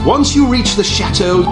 Once you reach the chateau,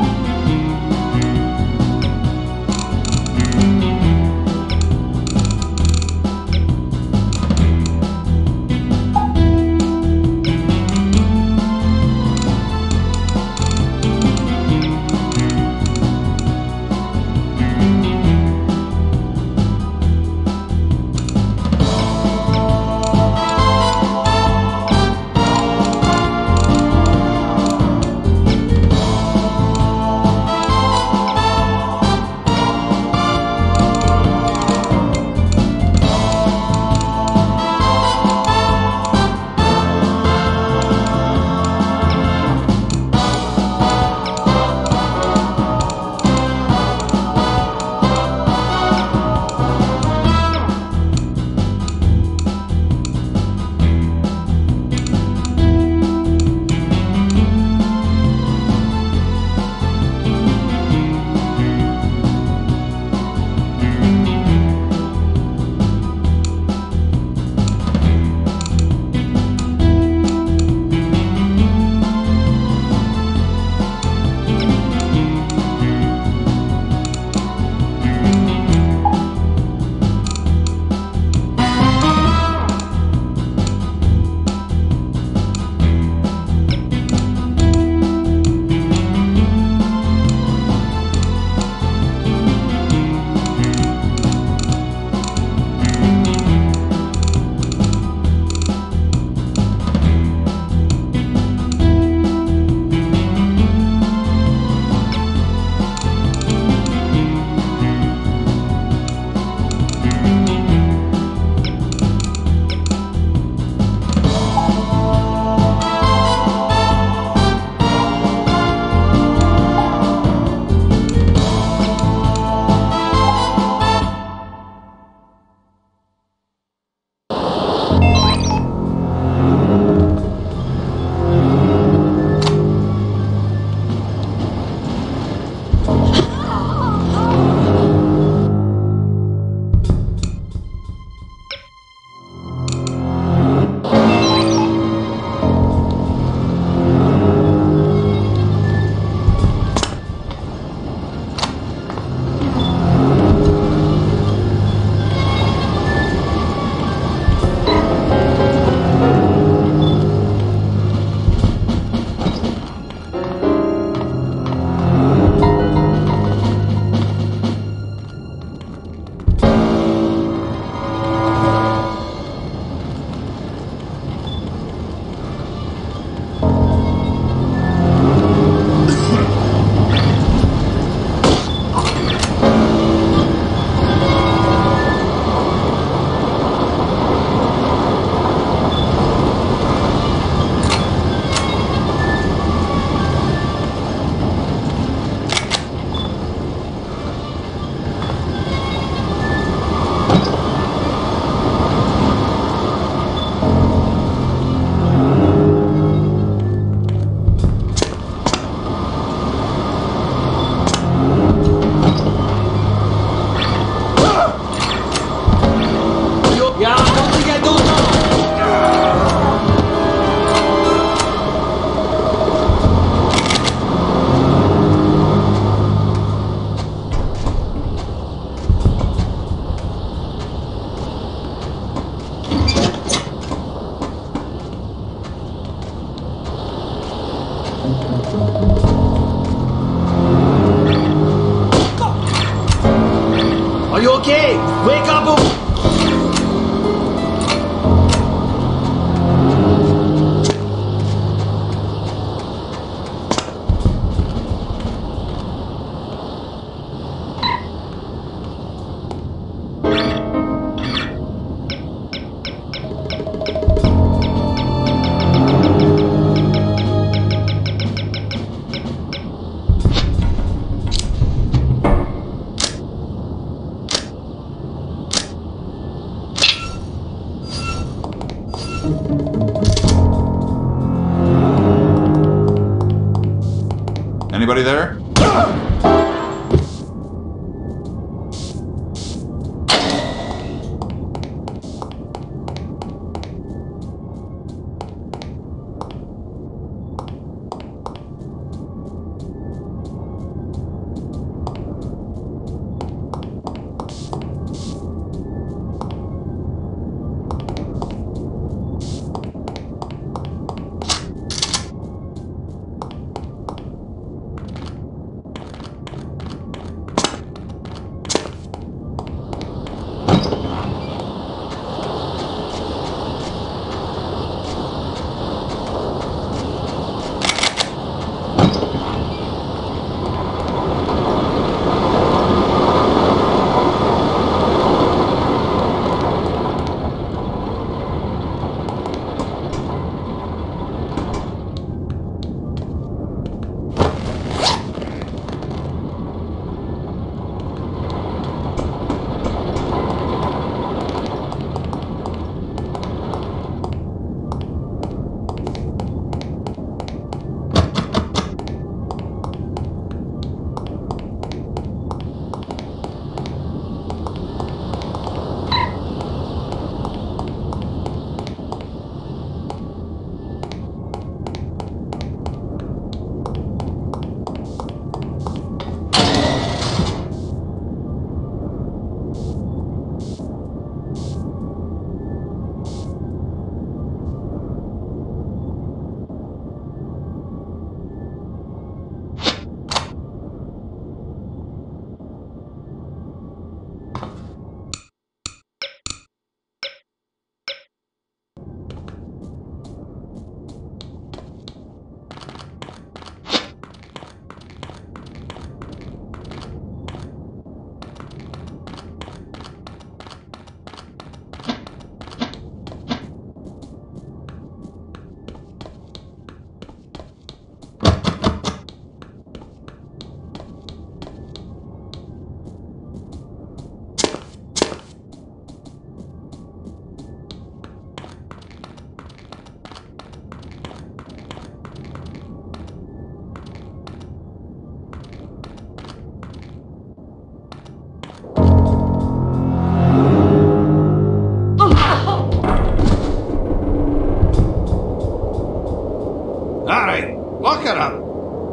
Are you okay? Wake up! anybody there?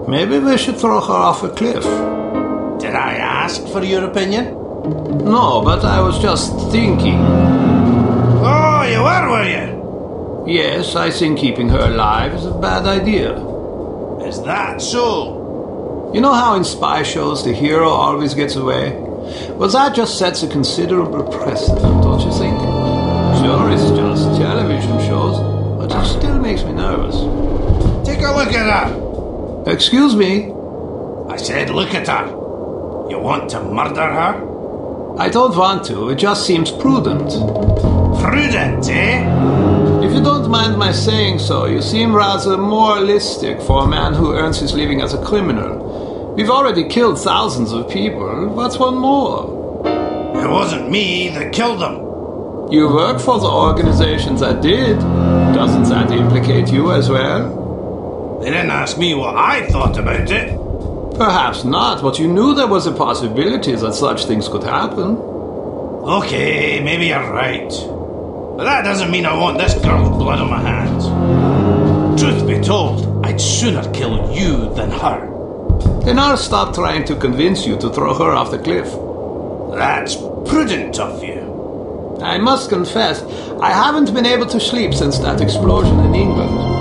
Maybe we should throw her off a cliff. Did I ask for your opinion? No, but I was just thinking. Oh, you were you? Yes, I think keeping her alive is a bad idea. Is that so? You know how in spy shows the hero always gets away? Well, that just sets a considerable precedent, don't you think? Sure, it's just television shows, but it still makes me nervous. Take a look at her. Excuse me? I said look at her. You want to murder her? I don't want to, it just seems prudent. Prudent, eh? If you don't mind my saying so, you seem rather moralistic for a man who earns his living as a criminal. We've already killed thousands of people. What's one more? It wasn't me that killed them. You work for the organization that did. Doesn't that implicate you as well? They didn't ask me what I thought about it. Perhaps not, but you knew there was a possibility that such things could happen. Okay, maybe you're right. But that doesn't mean I want this girl's blood on my hands. Truth be told, I'd sooner kill you than her. Then I'll stop trying to convince you to throw her off the cliff. That's prudent of you. I must confess, I haven't been able to sleep since that explosion in England.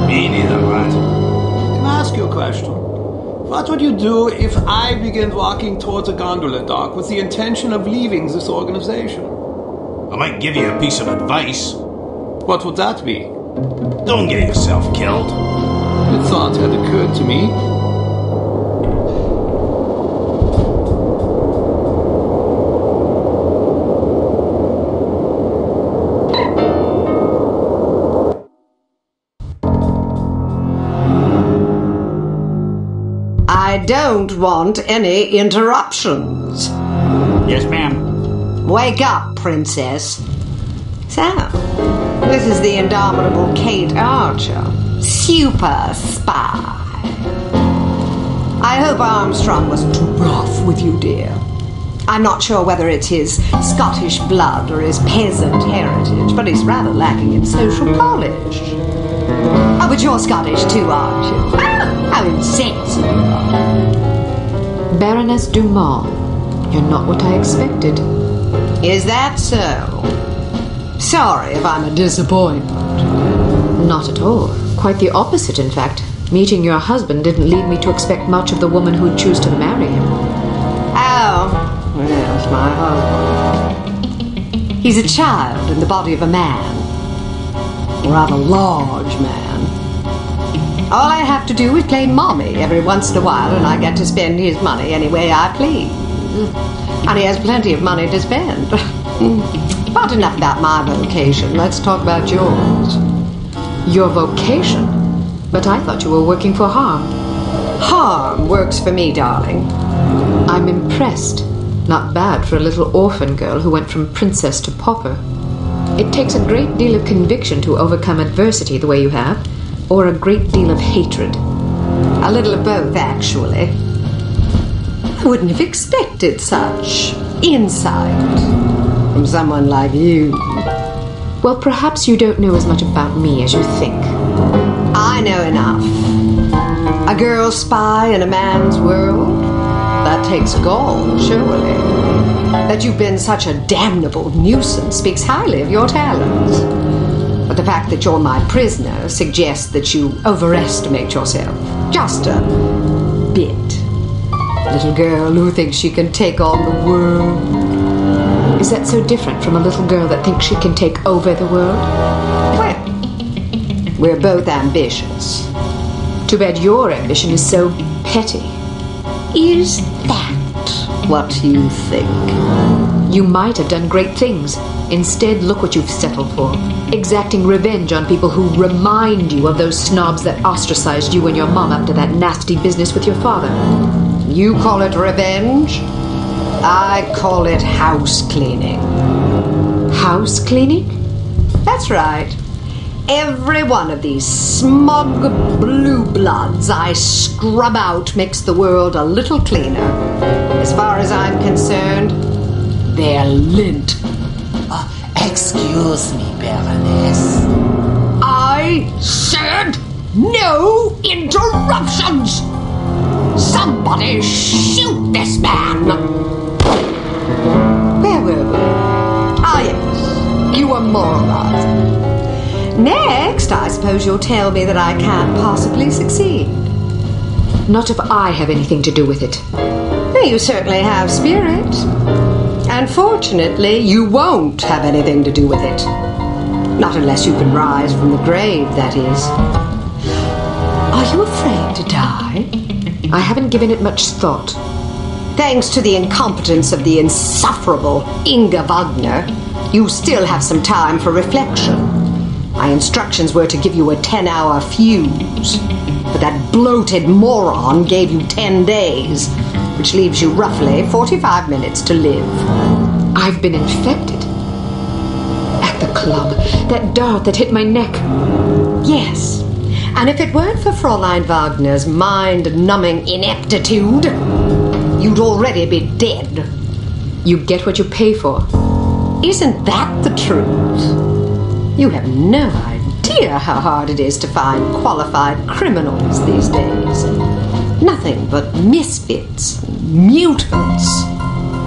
Me neither, lad. Can I ask you a question? What would you do if I began walking towards a gondola dock with the intention of leaving this organization? I might give you a piece of advice. What would that be? Don't get yourself killed. The thought had occurred to me. I don't want any interruptions. Yes, ma'am. Wake up, princess. So, this is the indomitable Kate Archer, super spy. I hope Armstrong wasn't too rough with you, dear. I'm not sure whether it's his Scottish blood or his peasant heritage, but he's rather lacking in social polish. Oh, but you're Scottish too, aren't you? Ah, how insensitive you are. Baroness Dumont, you're not what I expected. Is that so? Sorry if I'm a disappointment. Not at all. Quite the opposite, in fact. Meeting your husband didn't lead me to expect much of the woman who'd choose to marry him. Oh, yes, my husband. He's a child in the body of a man. A rather large man. All I have to do is play mommy every once in a while, and I get to spend his money any way I please. And he has plenty of money to spend. But enough about my vocation. Let's talk about yours. Your vocation? But I thought you were working for harm. Harm works for me, darling. I'm impressed. Not bad for a little orphan girl who went from princess to pauper. It takes a great deal of conviction to overcome adversity the way you have, or a great deal of hatred. A little of both, actually. I wouldn't have expected such insight from someone like you. Well, perhaps you don't know as much about me as you think. I know enough. A girl spy in a man's world? That takes gall, surely. That you've been such a damnable nuisance speaks highly of your talents. But the fact that you're my prisoner suggests that you overestimate yourself. Just a bit. Little girl who thinks she can take on the world. Is that so different from a little girl that thinks she can take over the world? Well, we're both ambitious. Too bad your ambition is so petty. Is that what you think? You might have done great things. Instead, look what you've settled for. Exacting revenge on people who remind you of those snobs that ostracized you and your mom after that nasty business with your father. You call it revenge? I call it house cleaning. House cleaning? That's right. Every one of these smug blue bloods I scrub out makes the world a little cleaner. As far as I'm concerned, they're lint. Excuse me, Baroness. I said no interruptions! Somebody shoot this man! Where were we? Ah, yes. You were moralizing. Next, I suppose you'll tell me that I can't possibly succeed. Not if I have anything to do with it. Well, you certainly have spirit. And fortunately, you won't have anything to do with it. Not unless you can rise from the grave, that is. Are you afraid to die? I haven't given it much thought. Thanks to the incompetence of the insufferable Inga Wagner, you still have some time for reflection. My instructions were to give you a 10-hour fuse, but that bloated moron gave you 10 days, which leaves you roughly 45 minutes to live. I've been infected. At the club, that dart that hit my neck. Yes, and if it weren't for Fräulein Wagner's mind-numbing ineptitude, you'd already be dead. You get what you pay for. Isn't that the truth? You have no idea how hard it is to find qualified criminals these days. Nothing but misfits, mutants.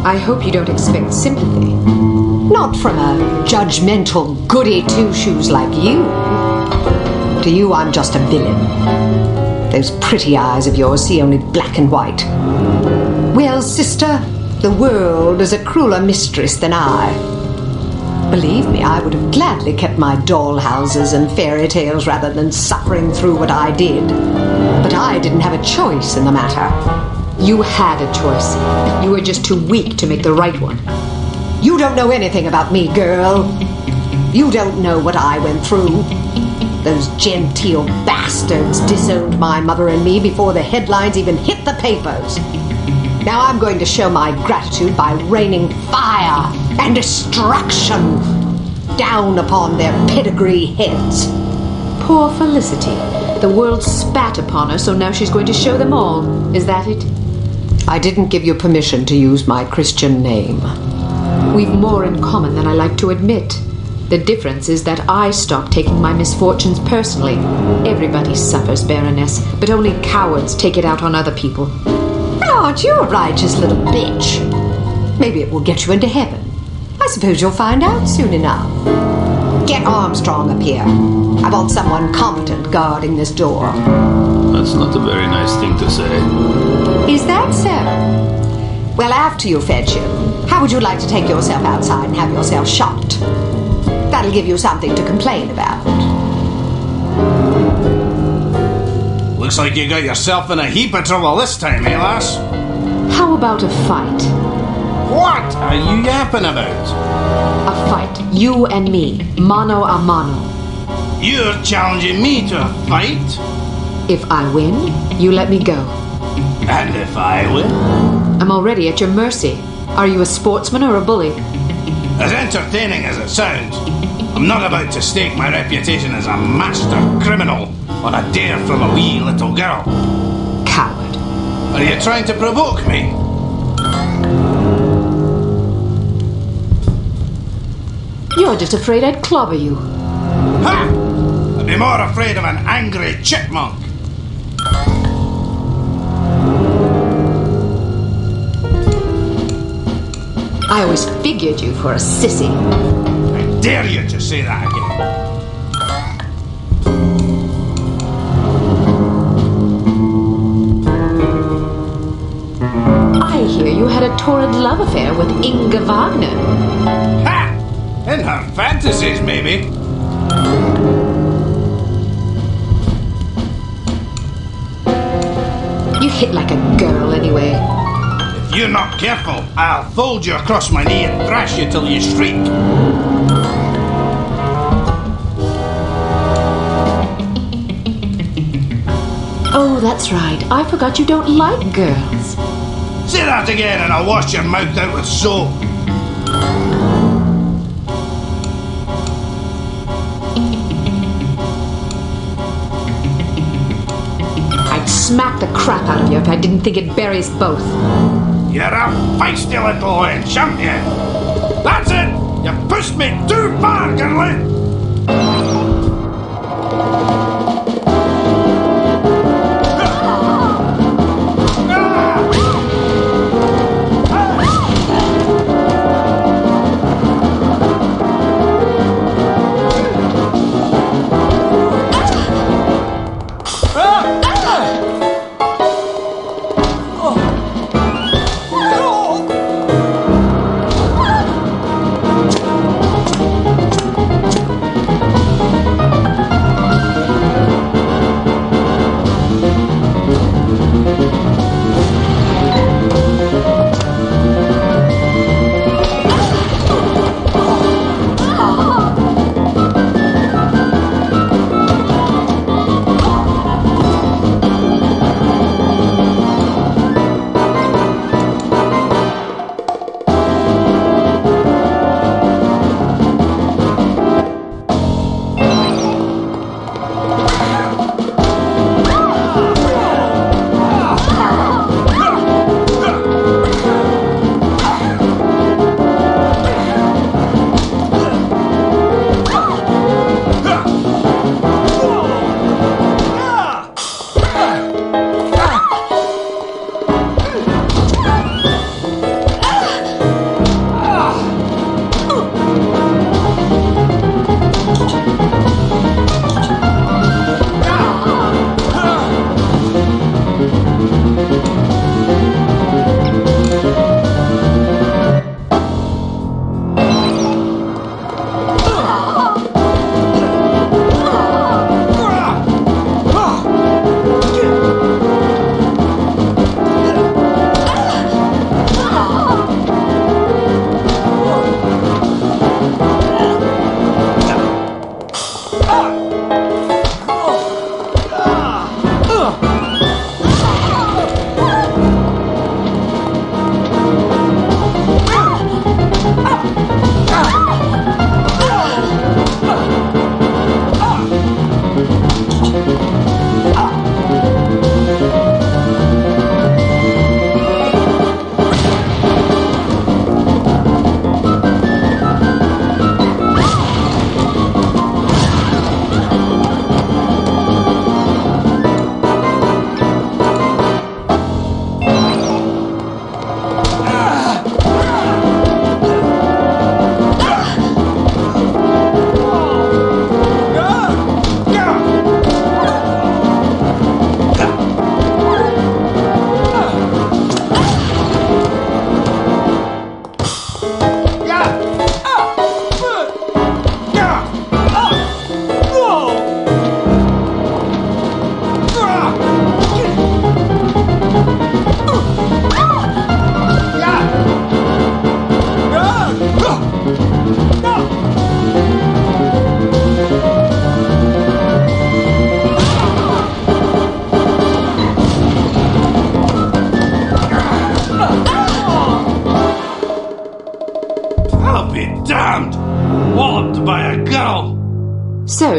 I hope you don't expect sympathy. Not from a judgmental goody two-shoes like you. To you, I'm just a villain. Those pretty eyes of yours see only black and white. Well, sister, the world is a crueler mistress than I. Believe me, I would have gladly kept my dollhouses and fairy tales rather than suffering through what I did. But I didn't have a choice in the matter. You had a choice. You were just too weak to make the right one. You don't know anything about me, girl. You don't know what I went through. Those genteel bastards disowned my mother and me before the headlines even hit the papers. Now I'm going to show my gratitude by raining fire and destruction down upon their pedigree heads. Poor Felicity. The world spat upon her, so now she's going to show them all. Is that it? I didn't give you permission to use my Christian name. We've more in common than I like to admit. The difference is that I stopped taking my misfortunes personally. Everybody suffers, Baroness, but only cowards take it out on other people. Well, aren't you a righteous little bitch? Maybe it will get you into heaven. I suppose you'll find out soon enough. Get Armstrong up here. I want someone competent guarding this door. That's not a very nice thing to say. Is that so? Well, after you fetch him, how would you like to take yourself outside and have yourself shot? That'll give you something to complain about. Looks like you got yourself in a heap of trouble this time, eh, lass? How about a fight? What are you yapping about? A fight, you and me, mano a mano. You're challenging me to a fight? If I win, you let me go. And if I win? I'm already at your mercy. Are you a sportsman or a bully? As entertaining as it sounds, I'm not about to stake my reputation as a master criminal on a dare from a wee little girl. Coward. Are you trying to provoke me? You're just afraid I'd clobber you. Ha! I'd be more afraid of an angry chipmunk. I always figured you for a sissy. I dare you to say that again. I hear you had a torrid love affair with Inga Wagner. Ha! In her fantasies, maybe. You hit like a girl anyway. If you're not careful, I'll fold you across my knee and thrash you till you shriek. Oh, that's right. I forgot you don't like girls. Say that again and I'll wash your mouth out with soap. I'd smack the crap out of you if I didn't think it buries both. You're a feisty little wench, aren't you? That's it! You pushed me too far, girlie!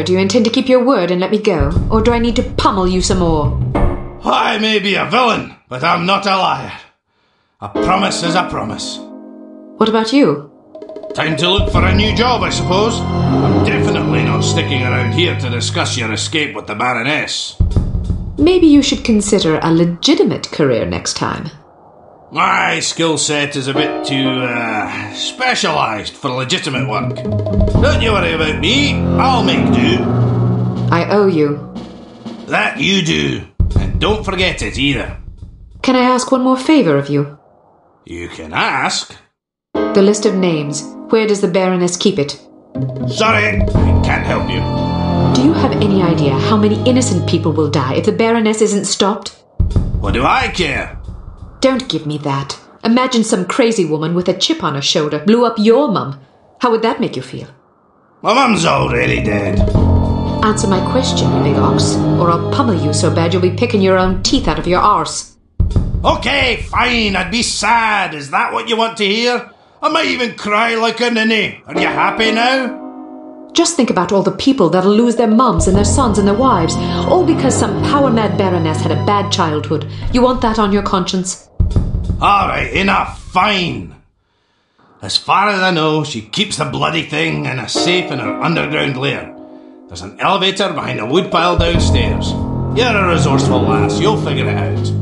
do you intend to keep your word and let me go? Or do I need to pummel you some more? I may be a villain, but I'm not a liar. A promise is a promise. What about you? Time to look for a new job, I suppose. I'm definitely not sticking around here to discuss your escape with the Baroness. Maybe you should consider a legitimate career next time. My skill set is a bit too, specialised for legitimate work. Don't you worry about me, I'll make do. I owe you. That you do. And don't forget it either. Can I ask one more favour of you? You can ask. The list of names. Where does the Baroness keep it? Sorry, I can't help you. Do you have any idea how many innocent people will die if the Baroness isn't stopped? What do I care? Don't give me that. Imagine some crazy woman with a chip on her shoulder blew up your mum. How would that make you feel? My mum's already dead. Answer my question, you big ox, or I'll pummel you so bad you'll be picking your own teeth out of your arse. Okay, fine, I'd be sad. Is that what you want to hear? I might even cry like a ninny. Are you happy now? Just think about all the people that'll lose their mums and their sons and their wives, all because some power-mad Baroness had a bad childhood. You want that on your conscience? Alright, enough, fine. As far as I know, she keeps the bloody thing in a safe in her underground lair. There's an elevator behind a woodpile downstairs. You're a resourceful lass, you'll figure it out.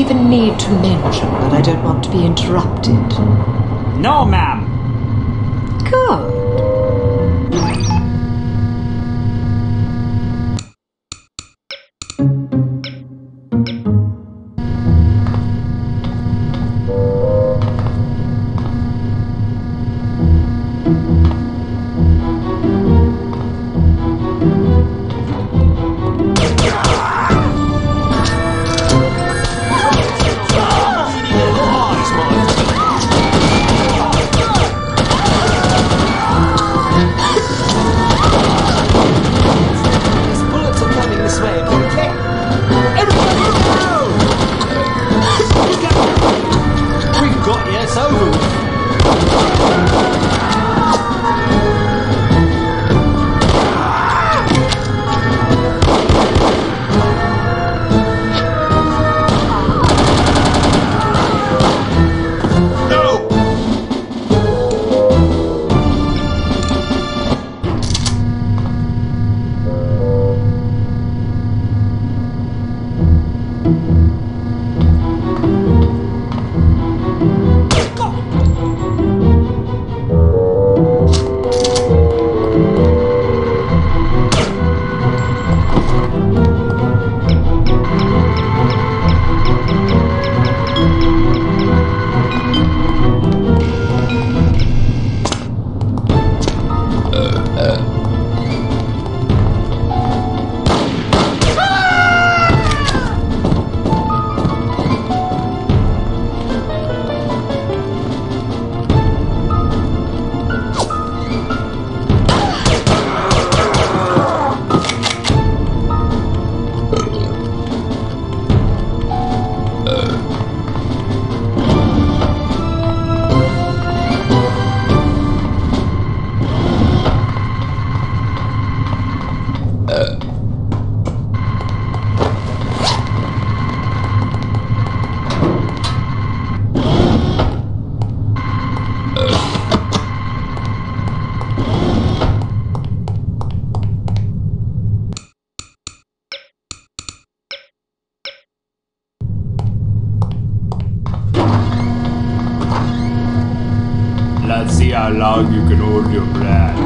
the need to mention that I don't want to be interrupted? No, ma'am. Good. Let's see how long you can hold your breath.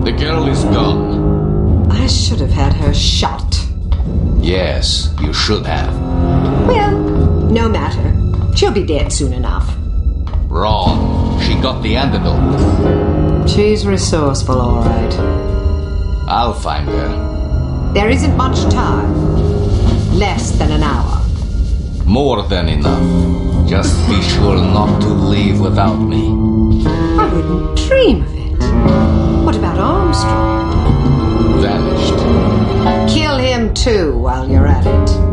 The girl is gone. I should have had her shot. Yes, you should have. Well, no matter. She'll be dead soon enough. Wrong. She got the antidote. She's resourceful, all right. I'll find her. There isn't much time. Less than an hour. More than enough. Just be sure not to leave without me. I wouldn't dream of it. What about Armstrong? Vanished. Kill him too while you're at it.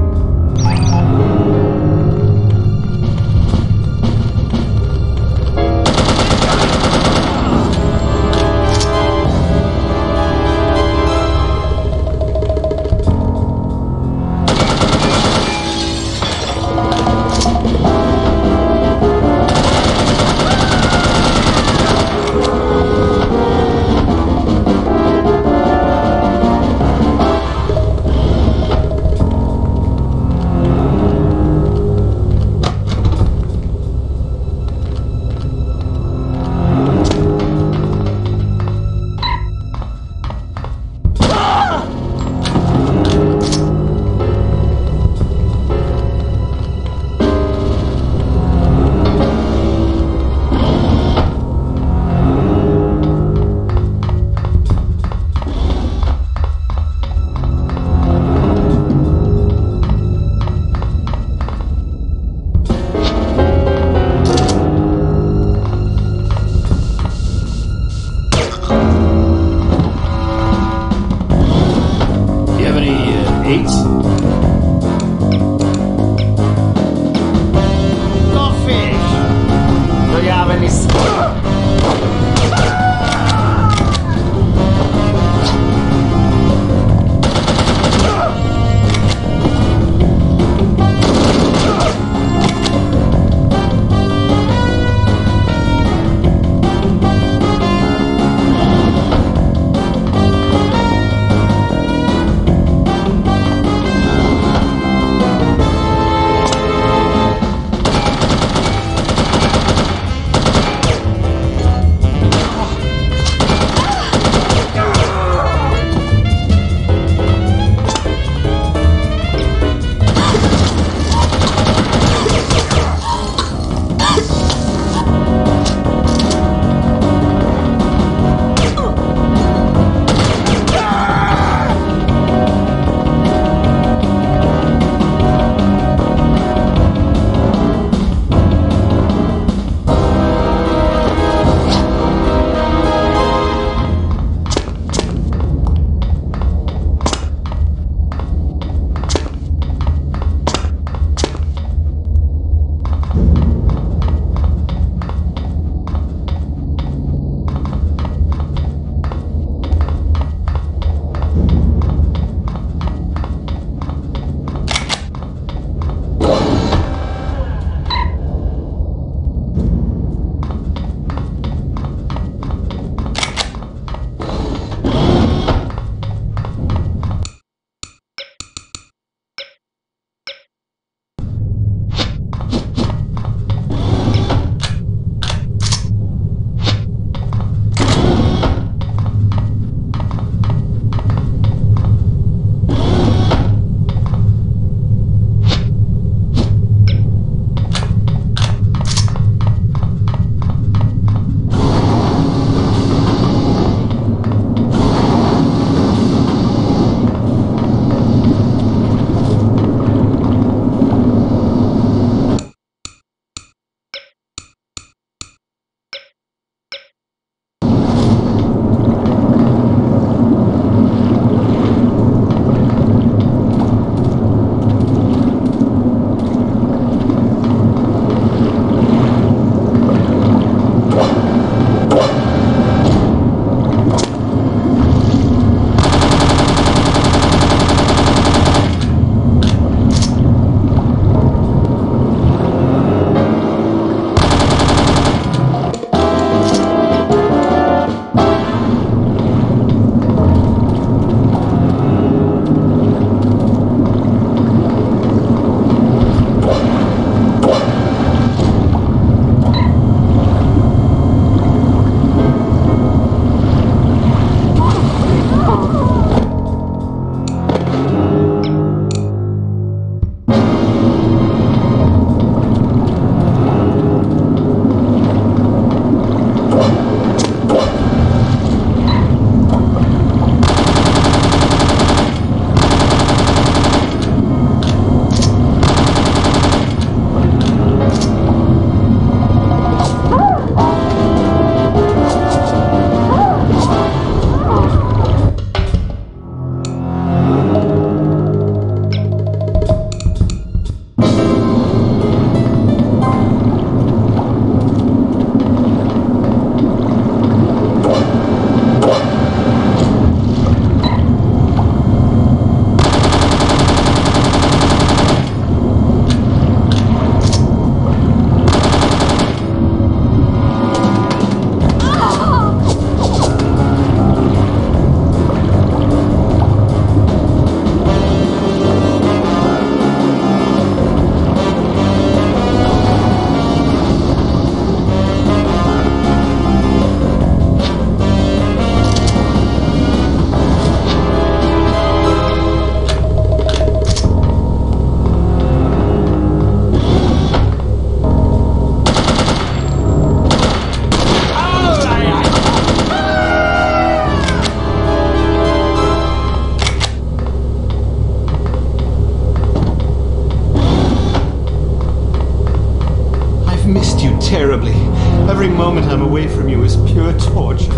terribly. Every moment I'm away from you is pure torture.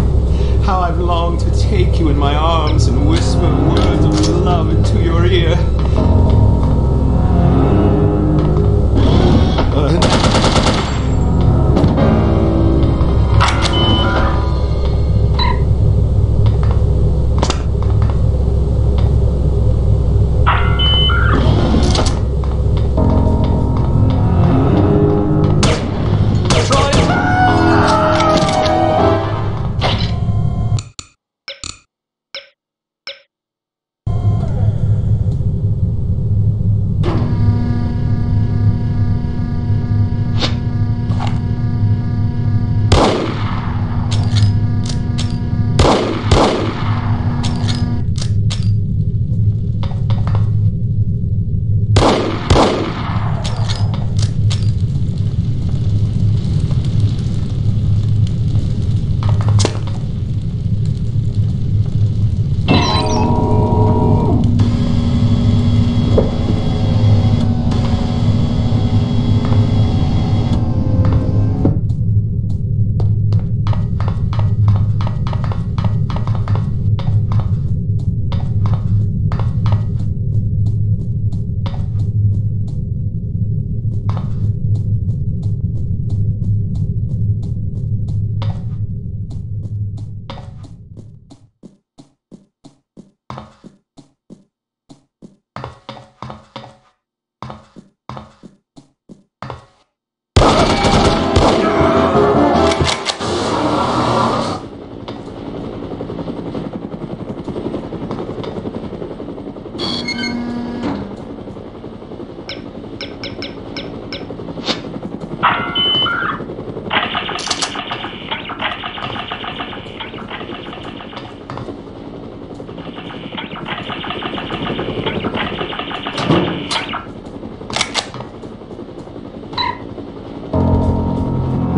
How I've longed to take you in my arms and whisper words of love into your ear.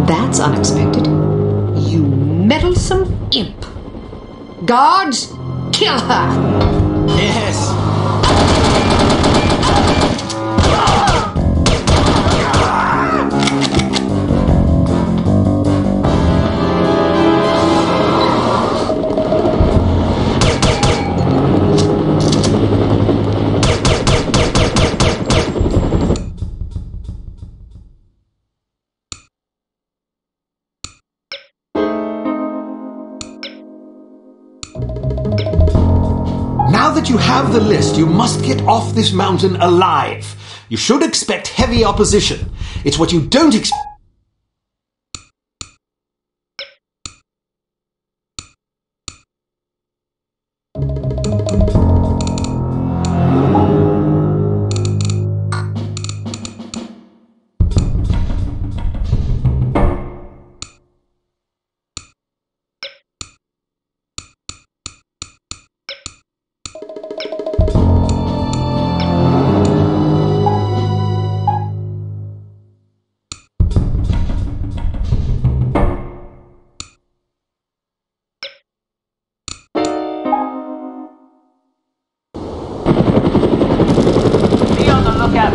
That's unexpected. You meddlesome imp. Guards, kill her! Yes! Now that you have the list, you must get off this mountain alive. You should expect heavy opposition. It's what you don't expect.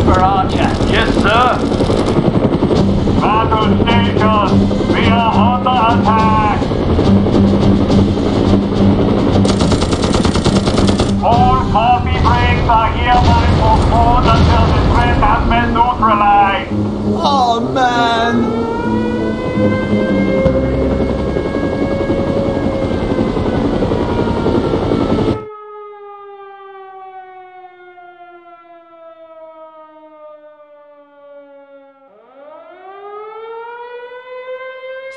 For Archer. Yes, sir. Battle station. We are under attack. All coffee breaks are hereby postponed until the threat has been neutralized. Oh, man!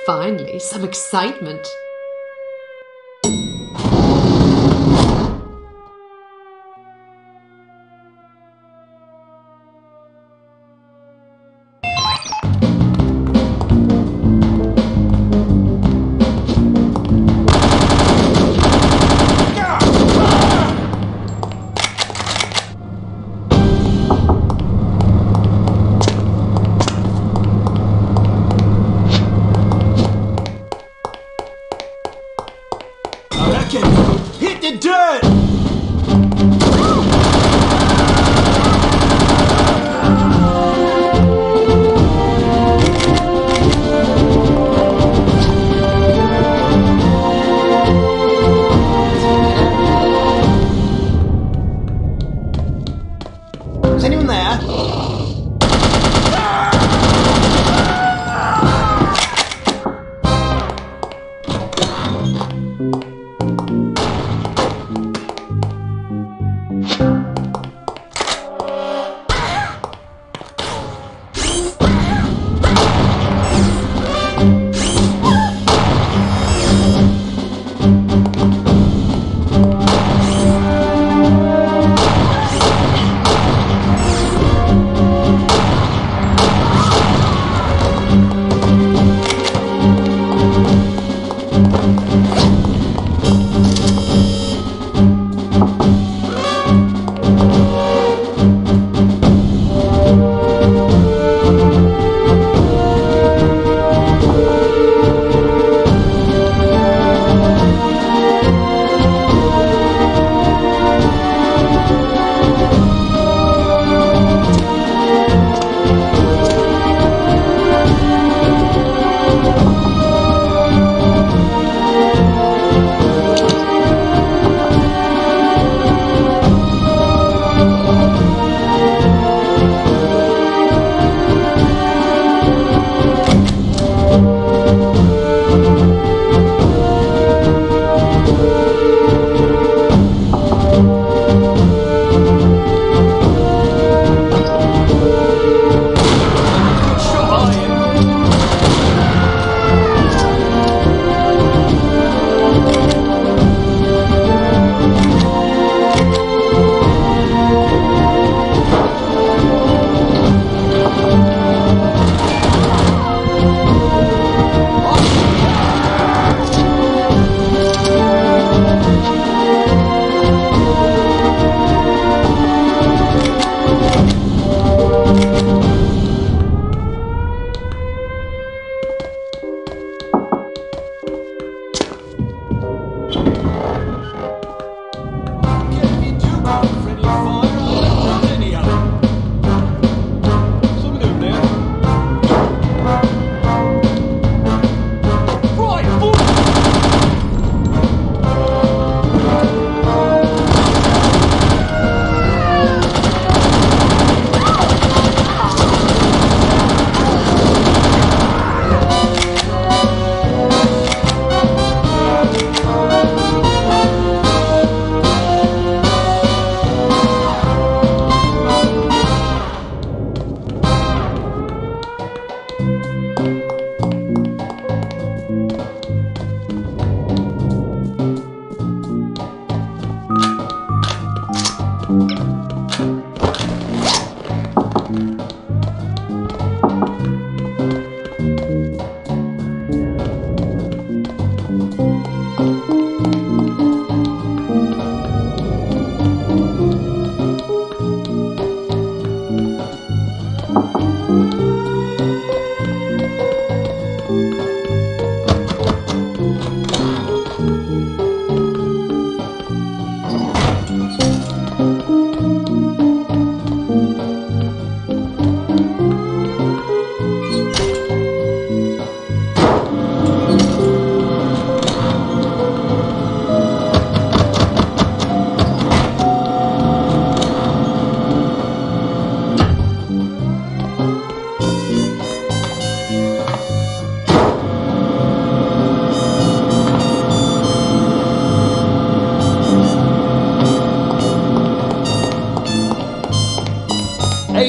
Finally, some excitement. Hit the dirt!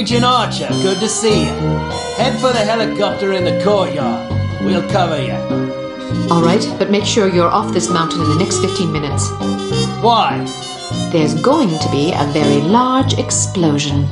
Agent Archer, good to see you. Head for the helicopter in the courtyard. We'll cover you. All right, but make sure you're off this mountain in the next 15 minutes. Why? There's going to be a very large explosion.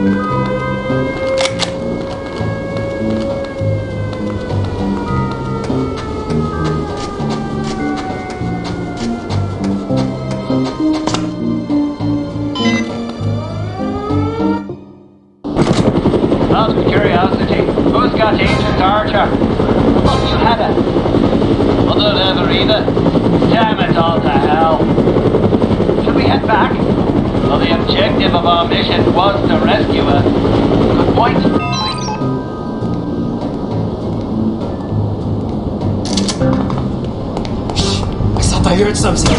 Out of curiosity, who's got Ancient Archer? Thought you had it. I don't ever either. Damn it all to hell. Should we head back? Well, the objective of our mission was to rescue her. Good point. I thought I heard something.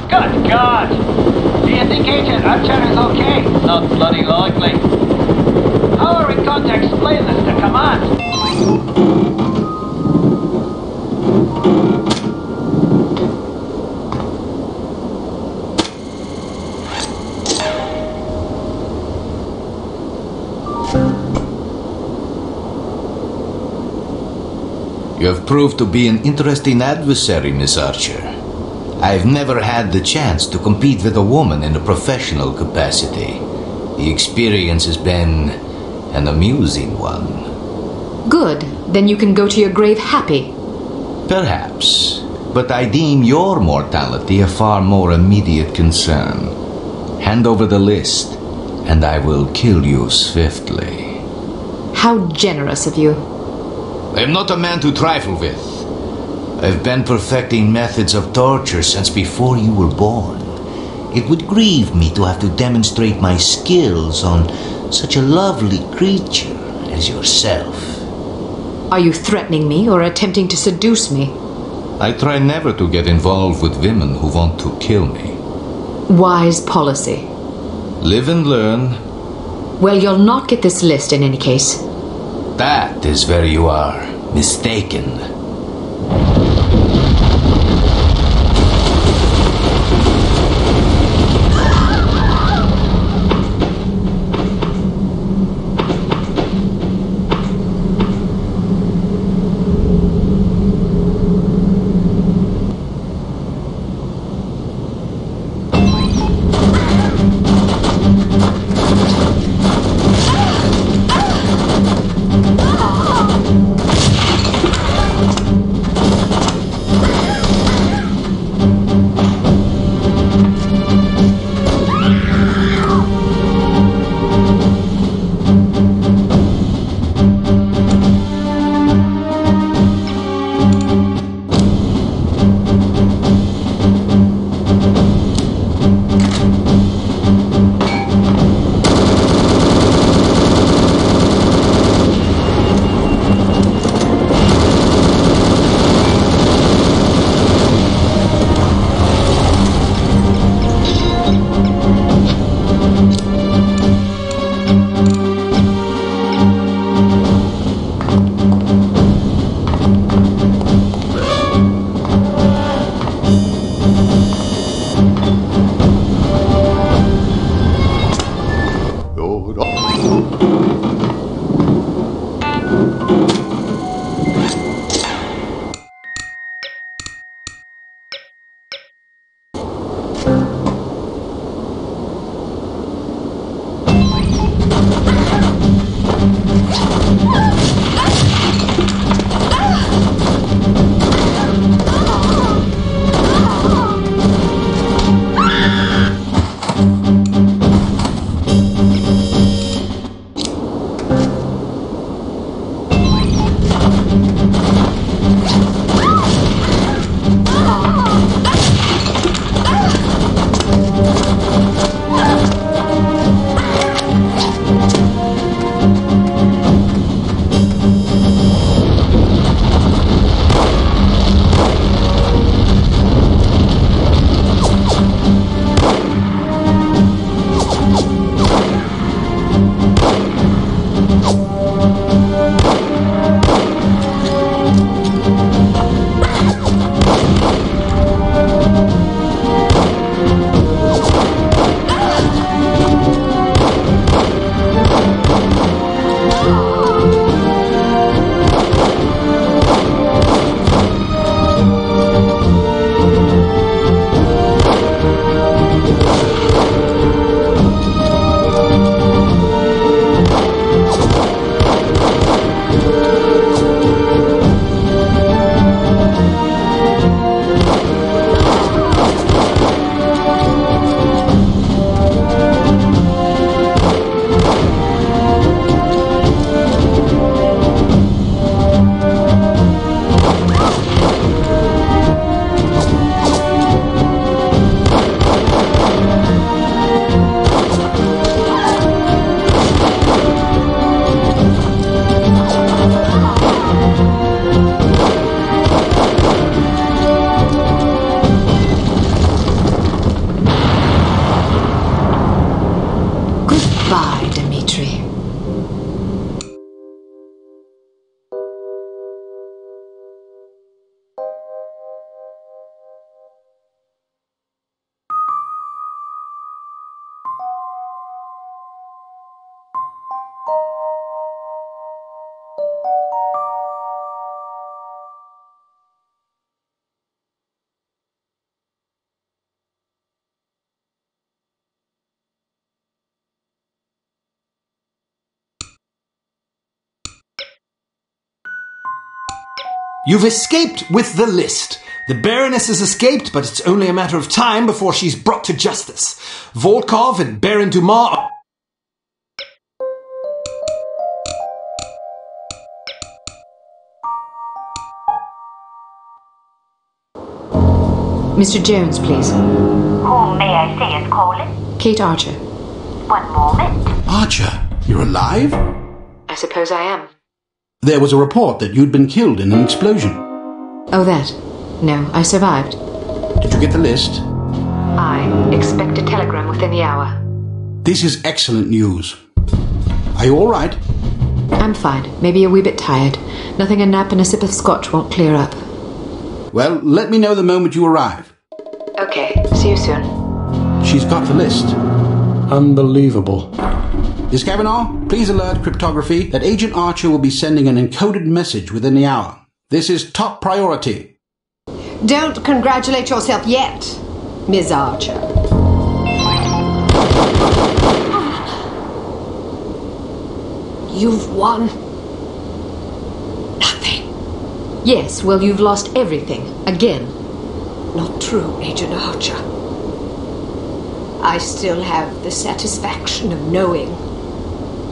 Good God! Do you think Agent Archer is okay? Not bloody likely. How are we going to explain this to command? You have proved to be an interesting adversary, Miss Archer. I've never had the chance to compete with a woman in a professional capacity. The experience has been an amusing one. Good. Then you can go to your grave happy. Perhaps, but I deem your mortality a far more immediate concern. Hand over the list, and I will kill you swiftly. How generous of you. I am not a man to trifle with. I've been perfecting methods of torture since before you were born. It would grieve me to have to demonstrate my skills on such a lovely creature as yourself. Are you threatening me or attempting to seduce me? I try never to get involved with women who want to kill me. Wise policy. Live and learn. Well, you'll not get this list in any case. That is where you are mistaken. You've escaped with the list. The Baroness has escaped, but it's only a matter of time before she's brought to justice. Volkov and Baron Dumas are... Mr. Jones, please. Whom may I say is calling? Kate Archer. One moment. Archer, you're alive? I suppose I am. There was a report that you'd been killed in an explosion. Oh, that? No, I survived. Did you get the list? I expect a telegram within the hour. This is excellent news. Are you all right? I'm fine. Maybe a wee bit tired. Nothing a nap and a sip of scotch won't clear up. Well, let me know the moment you arrive. Okay, see you soon. She's got the list. Unbelievable. Miss Kavanaugh, please alert cryptography that Agent Archer will be sending an encoded message within the hour. This is top priority. Don't congratulate yourself yet, Miss Archer. You've won. Nothing. Yes, well, you've lost everything. Again. Not true, Agent Archer. I still have the satisfaction of knowing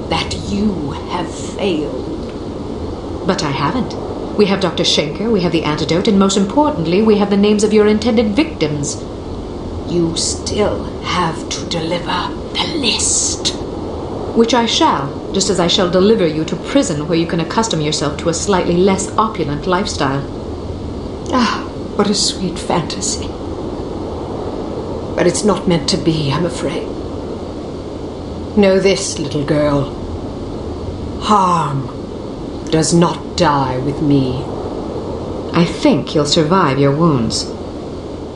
that you have failed. But I haven't. We have Dr. Schenker, we have the antidote, and most importantly, we have the names of your intended victims. You still have to deliver the list. Which I shall, just as I shall deliver you to prison where you can accustom yourself to a slightly less opulent lifestyle. Ah, what a sweet fantasy. But it's not meant to be, I'm afraid. Know this, little girl. Harm does not die with me. I think you'll survive your wounds.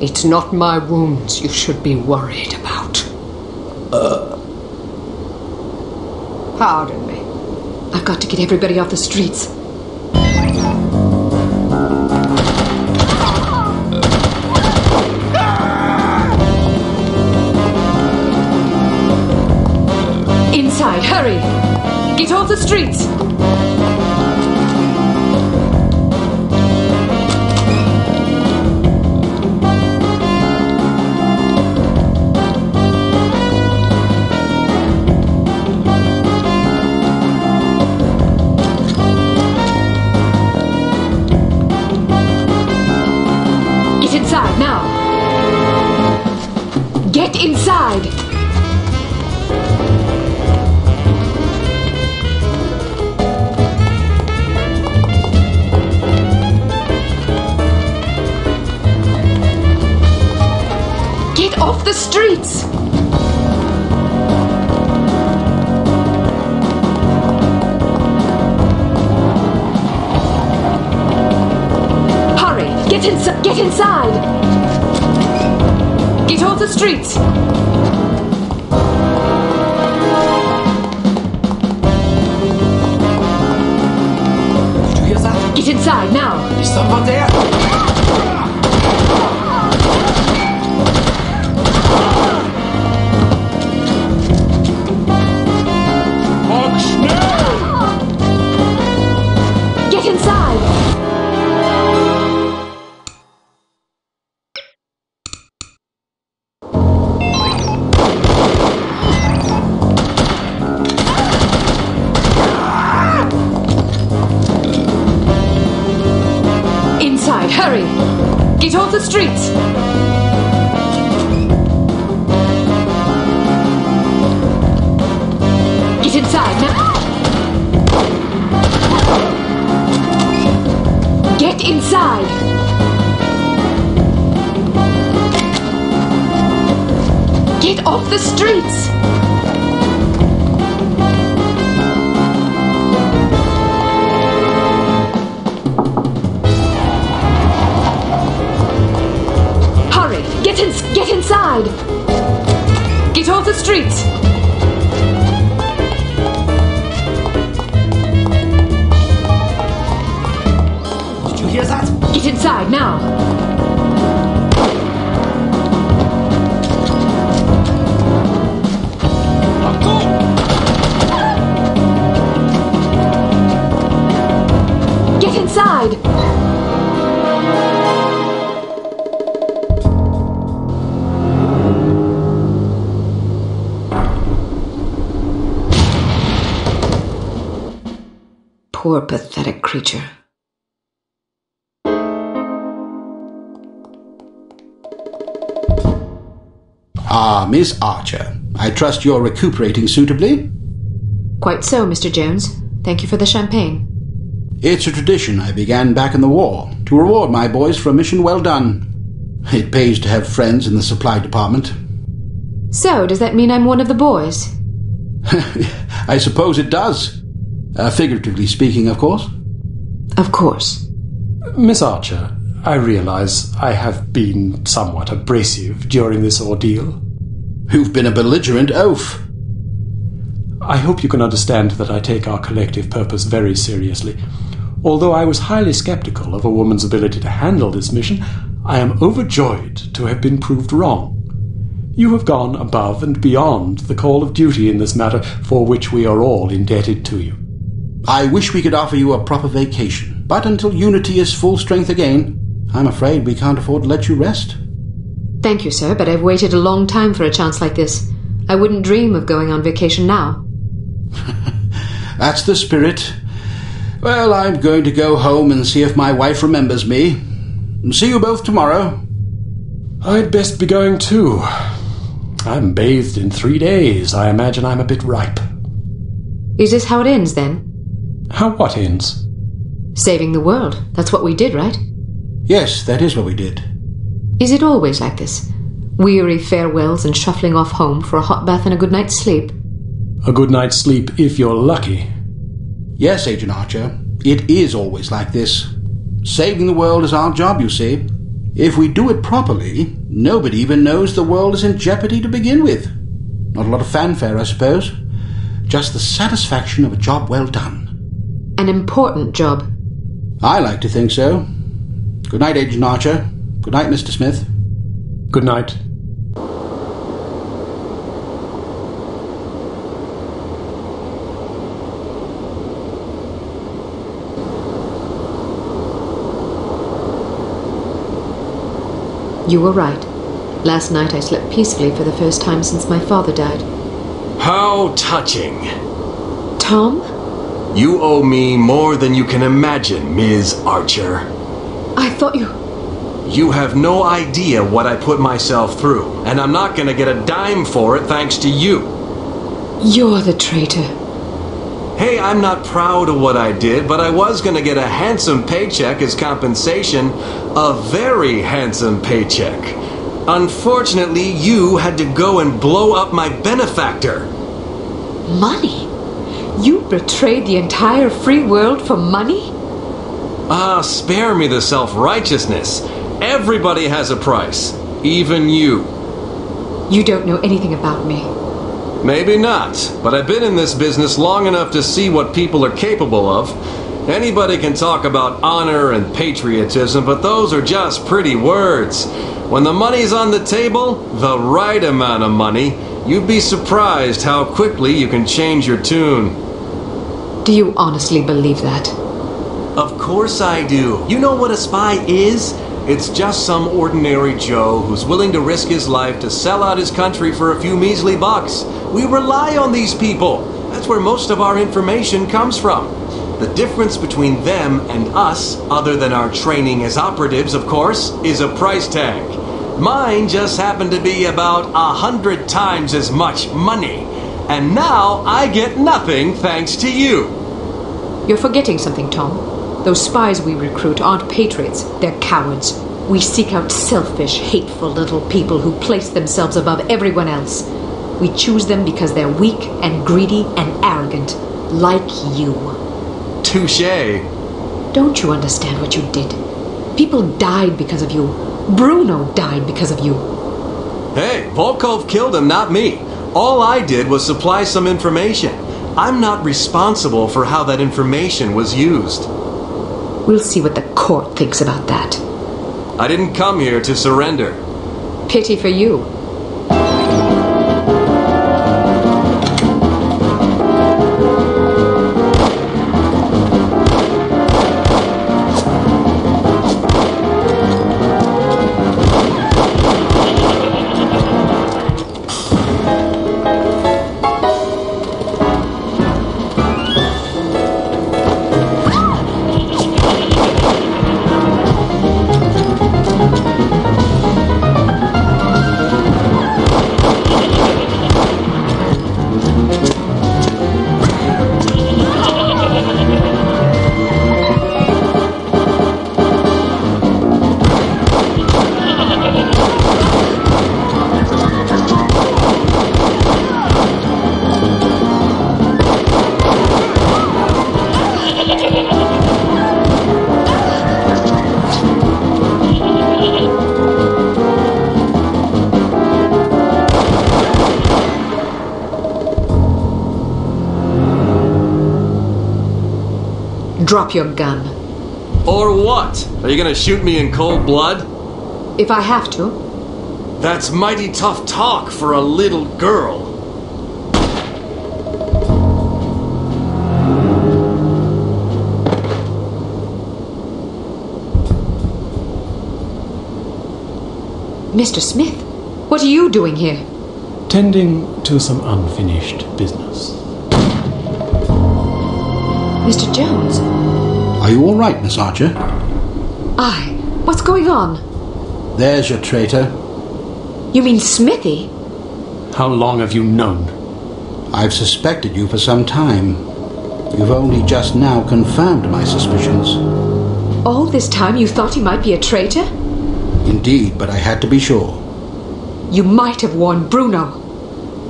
It's not my wounds you should be worried about. Pardon me. I've got to get everybody off the streets. Inside, hurry! Get off the streets! Get inside, now! Get inside! Get off the streets! Hurry! Get inside! Get inside! Get off the streets! Did you hear that? Get inside now! Is someone there? Get inside! Inside, hurry! Get off the streets! Get inside now! Get inside! Get off the streets! Hurry! Get inside! Get off the streets! Did you hear that? Get inside now! Get inside! Poor, pathetic creature. Ah, Miss Archer. I trust you're recuperating suitably? Quite so, Mr. Jones. Thank you for the champagne. It's a tradition I began back in the war, to reward my boys for a mission well done. It pays to have friends in the supply department. So, does that mean I'm one of the boys? I suppose it does. Figuratively speaking, of course. Of course. Miss Archer, I realize I have been somewhat abrasive during this ordeal. You've been a belligerent oaf. I hope you can understand that I take our collective purpose very seriously. Although I was highly skeptical of a woman's ability to handle this mission, I am overjoyed to have been proved wrong. You have gone above and beyond the call of duty in this matter, for which we are all indebted to you. I wish we could offer you a proper vacation, but until Unity is full strength again, I'm afraid we can't afford to let you rest. Thank you, sir, but I've waited a long time for a chance like this. I wouldn't dream of going on vacation now. That's the spirit. Well, I'm going to go home and see if my wife remembers me. See you both tomorrow. I'd best be going too. I'm bathed in 3 days. I imagine I'm a bit ripe. Is this how it ends, then? How what ends? Saving the world. That's what we did, right? Yes, that is what we did. Is it always like this? Weary farewells and shuffling off home for a hot bath and a good night's sleep? A good night's sleep if you're lucky. Yes, Agent Archer. It is always like this. Saving the world is our job, you see. If we do it properly, nobody even knows the world is in jeopardy to begin with. Not a lot of fanfare, I suppose. Just the satisfaction of a job well done. An important job. I like to think so. Good night, Agent Archer. Good night, Mr. Smith. Good night. You were right. Last night I slept peacefully for the first time since my father died. How touching. Tom? You owe me more than you can imagine, Ms. Archer. I thought you... You have no idea what I put myself through, and I'm not gonna get a dime for it thanks to you. You're the traitor. Hey, I'm not proud of what I did, but I was gonna get a handsome paycheck as compensation. A very handsome paycheck. Unfortunately, you had to go and blow up my benefactor. Money? You betrayed the entire free world for money? Ah, spare me the self-righteousness. Everybody has a price. Even you. You don't know anything about me. Maybe not, but I've been in this business long enough to see what people are capable of. Anybody can talk about honor and patriotism, but those are just pretty words. When the money's on the table, the right amount of money, you'd be surprised how quickly you can change your tune. Do you honestly believe that? Of course I do. You know what a spy is? It's just some ordinary Joe who's willing to risk his life to sell out his country for a few measly bucks. We rely on these people. That's where most of our information comes from. The difference between them and us, other than our training as operatives, of course, is a price tag. Mine just happened to be about 100 times as much money. And now I get nothing thanks to you. You're forgetting something, Tom. Those spies we recruit aren't patriots, they're cowards. We seek out selfish, hateful little people who place themselves above everyone else. We choose them because they're weak and greedy and arrogant, like you. Touché. Don't you understand what you did? People died because of you. Bruno died because of you. Hey, Volkov killed him, not me. All I did was supply some information. I'm not responsible for how that information was used. We'll see what the court thinks about that. I didn't come here to surrender. Pity for you. Drop your gun. Or what? Are you gonna shoot me in cold blood? If I have to. That's mighty tough talk for a little girl. Mr. Smith, what are you doing here? Tending to some unfinished business. Mr. Jones? Are you all right, Miss Archer? Aye. What's going on? There's your traitor. You mean Smithy? How long have you known? I've suspected you for some time. You've only just now confirmed my suspicions. All this time you thought he might be a traitor? Indeed, but I had to be sure. You might have warned Bruno.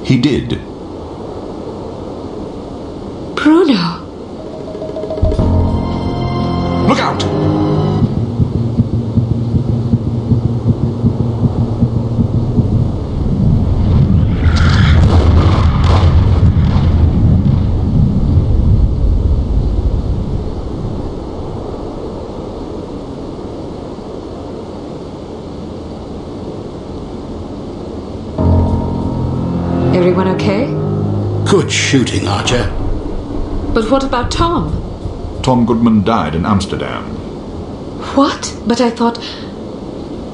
He did. Bruno? Look out! Everyone okay? Good shooting, Archer. But what about Tom? Tom Goodman died in Amsterdam. What? But I thought...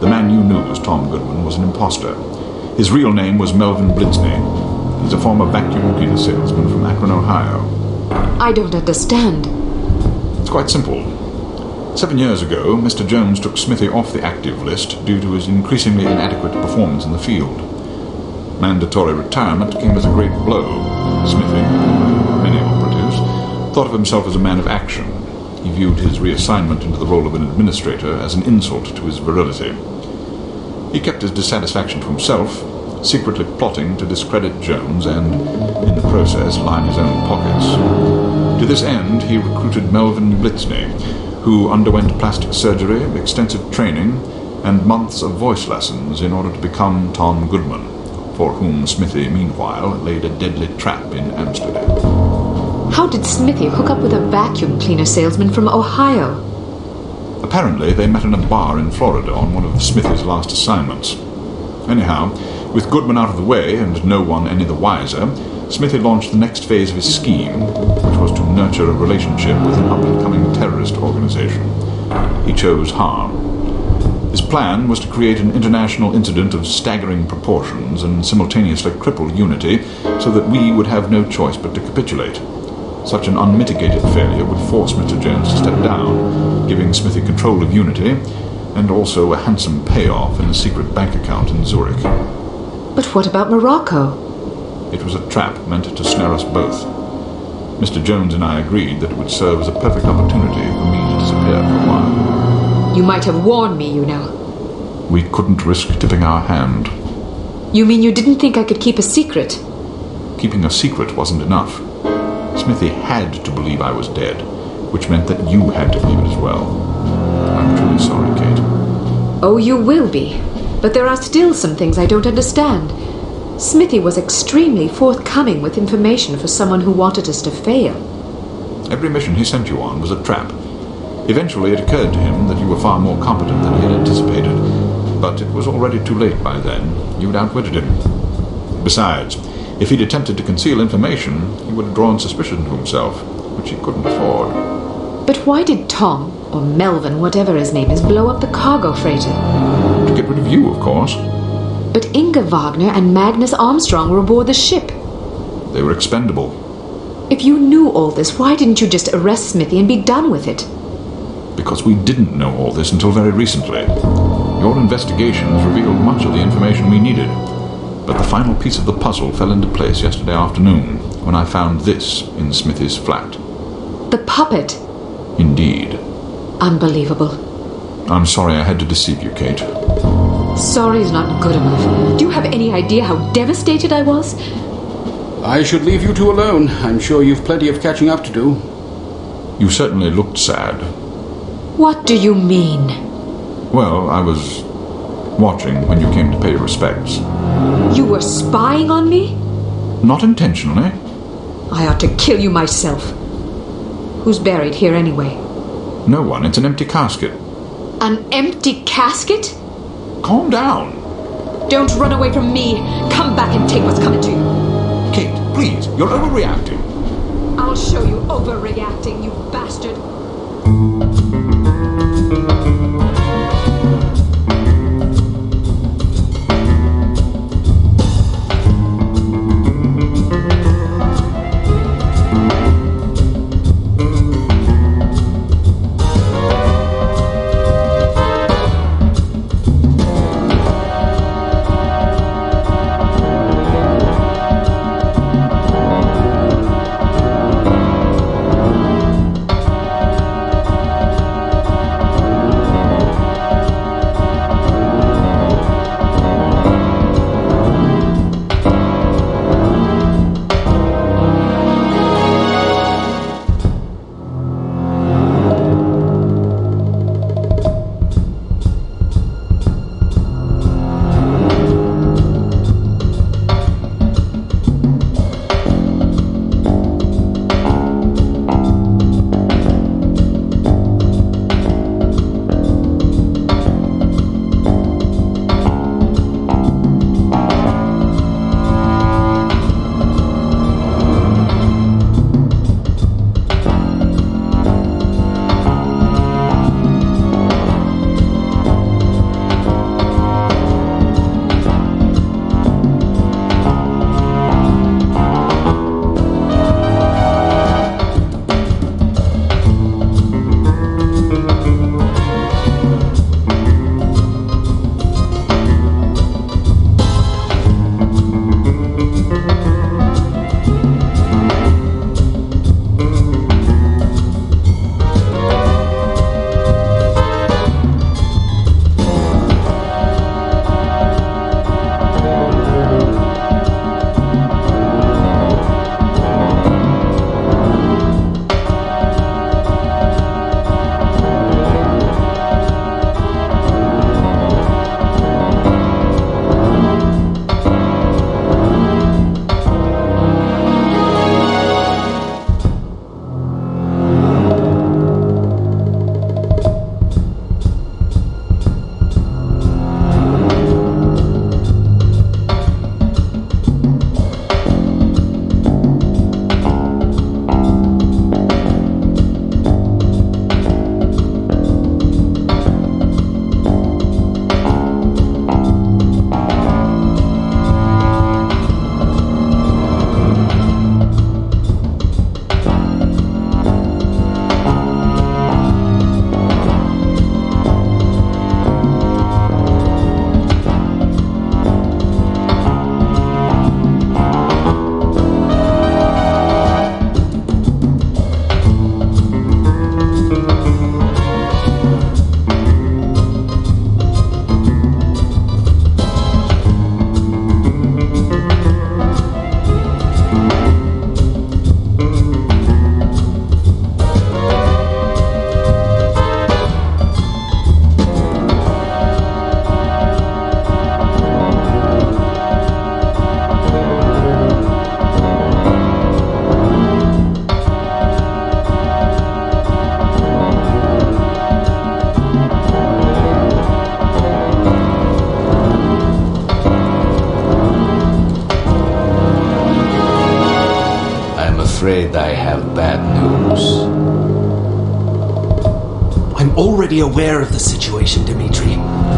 The man you knew as Tom Goodman was an imposter. His real name was Melvin Blidsney. He's a former vacuum cleaner salesman from Akron, Ohio. I don't understand. It's quite simple. 7 years ago, Mr. Jones took Smithy off the active list due to his increasingly inadequate performance in the field. Mandatory retirement came as a great blow. Smithy, like many operatives, thought of himself as a man of action. He viewed his reassignment into the role of an administrator as an insult to his virility. He kept his dissatisfaction to himself, secretly plotting to discredit Jones and, in the process, line his own pockets. To this end, he recruited Melvin Blidsney, who underwent plastic surgery, extensive training, and months of voice lessons in order to become Tom Goodman, for whom Smithy, meanwhile, laid a deadly trap in Amsterdam. How did Smithy hook up with a vacuum cleaner salesman from Ohio? Apparently, they met in a bar in Florida on one of Smithy's last assignments. Anyhow, with Goodman out of the way and no one any the wiser, Smithy launched the next phase of his scheme, which was to nurture a relationship with an up-and-coming terrorist organization. He chose harm. His plan was to create an international incident of staggering proportions and simultaneously cripple Unity so that we would have no choice but to capitulate. Such an unmitigated failure would force Mr. Jones to step down, giving Smithy control of Unity and also a handsome payoff in a secret bank account in Zurich. But what about Morocco? It was a trap meant to snare us both. Mr. Jones and I agreed that it would serve as a perfect opportunity for me to disappear for a while. You might have warned me, you know. We couldn't risk tipping our hand. You mean you didn't think I could keep a secret? Keeping a secret wasn't enough. Smithy had to believe I was dead, which meant that you had to believe it as well. I'm truly sorry, Kate. Oh, you will be. But there are still some things I don't understand. Smithy was extremely forthcoming with information for someone who wanted us to fail. Every mission he sent you on was a trap. Eventually it occurred to him that you were far more competent than he had anticipated, but it was already too late by then. You'd outwitted him. Besides, if he'd attempted to conceal information, he would have drawn suspicion to himself, which he couldn't afford. But why did Tom, or Melvin, whatever his name is, blow up the cargo freighter? To get rid of you, of course. But Inga Wagner and Magnus Armstrong were aboard the ship. They were expendable. If you knew all this, why didn't you just arrest Smithy and be done with it? Because we didn't know all this until very recently. Your investigations revealed much of the information we needed. But the final piece of the puzzle fell into place yesterday afternoon, when I found this in Smithy's flat. The puppet? Indeed. Unbelievable. I'm sorry I had to deceive you, Kate. Sorry's not good enough. Do you have any idea how devastated I was? I should leave you two alone. I'm sure you've plenty of catching up to do. You certainly looked sad. What do you mean? Well, I was watching when you came to pay your respects. You were spying on me? Not intentionally. I ought to kill you myself. Who's buried here anyway? No one. It's an empty casket. An empty casket? Calm down. Don't run away from me. Come back and take what's coming to you. Kate, please. You're overreacting. I'll show you overreacting, you bastard. afraid I have bad news. I'm already aware of the situation, Dimitri.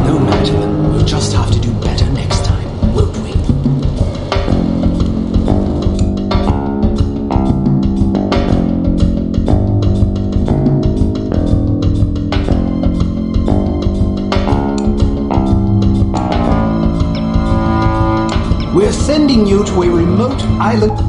No matter. We'll just have to do better next time, won't we? We're sending you to a remote island.